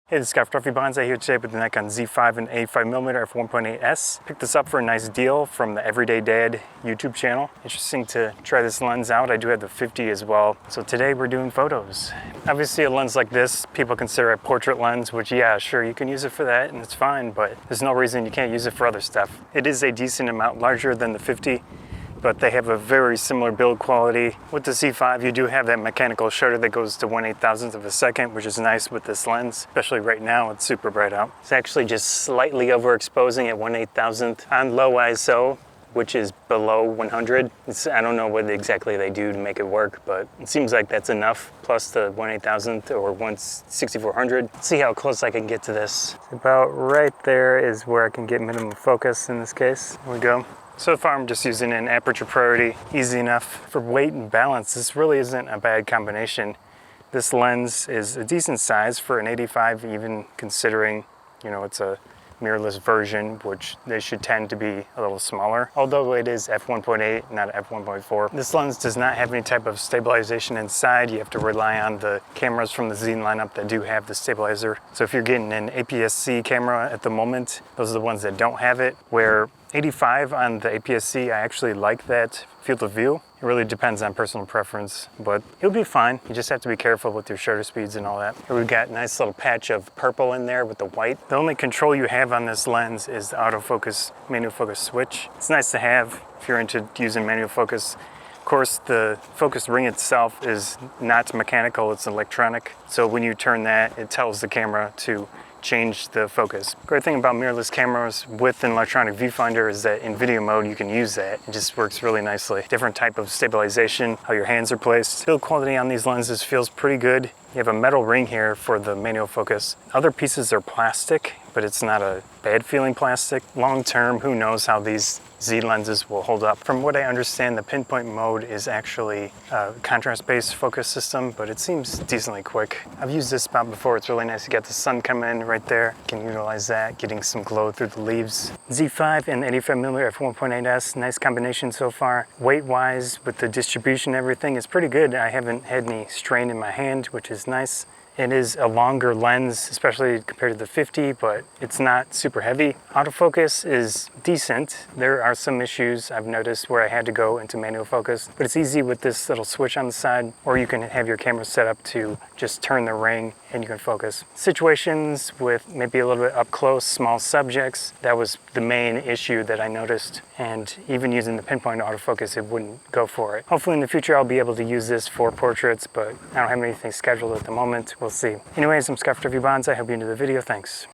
Hey, this is Scott Fluffy Bonsai here today with the Nikon Z5 and 85mm f1.8s. Picked this up for a nice deal from the Everyday Dad YouTube channel. Interesting to try this lens out. I do have the 50 as well. So today we're doing photos. Obviously a lens like this, people consider a portrait lens, which yeah, sure, you can use it for that and it's fine, but there's no reason you can't use it for other stuff. It is a decent amount larger than the 50. But they have a very similar build quality. With the Z5, you do have that mechanical shutter that goes to 1/8000th of a second, which is nice with this lens, especially right now, it's super bright out. It's actually just slightly overexposing at 1/8000th on low ISO, which is below 100. I don't know what exactly they do to make it work, but it seems like that's enough, plus the 1/8000th or 1/6400. Let's see how close I can get to this. About right there is where I can get minimum focus in this case. Here we go. So far I'm just using an aperture priority, easy enough. For weight and balance, this really isn't a bad combination. This lens is a decent size for an 85, even considering, you know, it's a mirrorless version, which they should tend to be a little smaller, although it is f1.8, not f1.4. This lens does not have any type of stabilization inside. You have to rely on the cameras from the Z lineup that do have the stabilizer. So if you're getting an APS-C camera at the moment, those are the ones that don't have it, where 85 on the APS-C, I actually like that field of view. It really depends on personal preference, but it'll be fine. You just have to be careful with your shutter speeds and all that. Here we've got a nice little patch of purple in there with the white. The only control you have on this lens is the autofocus manual focus switch. It's nice to have if you're into using manual focus. Of course, the focus ring itself is not mechanical, it's electronic. So when you turn that, it tells the camera to change the focus. Great thing about mirrorless cameras with an electronic viewfinder is that in video mode you can use that. It just works really nicely. Different type of stabilization, how your hands are placed. Build quality on these lenses feels pretty good. You have a metal ring here for the manual focus. Other pieces are plastic, but it's not a bad feeling plastic. Long term, who knows how these Z lenses will hold up. From what I understand, the pinpoint mode is actually a contrast-based focus system, but it seems decently quick. I've used this spot before, it's really nice. You got the sun coming in right there. You can utilize that, getting some glow through the leaves. Z5 and 85mm f1.8s, nice combination so far. Weight-wise, with the distribution and everything, it's pretty good. I haven't had any strain in my hand, which is nice. It is a longer lens, especially compared to the 50, but it's not super heavy. Autofocus is decent. There are some issues I've noticed where I had to go into manual focus, but it's easy with this little switch on the side, or you can have your camera set up to just turn the ring and you can focus. Situations with maybe a little bit up close, small subjects, that was the main issue that I noticed. And even using the pinpoint autofocus, it wouldn't go for it. Hopefully in the future I'll be able to use this for portraits, but I don't have anything scheduled at the moment. We'll see. Anyways, I'm Scott Fluffy Bonsai. I hope you enjoyed the video. Thanks.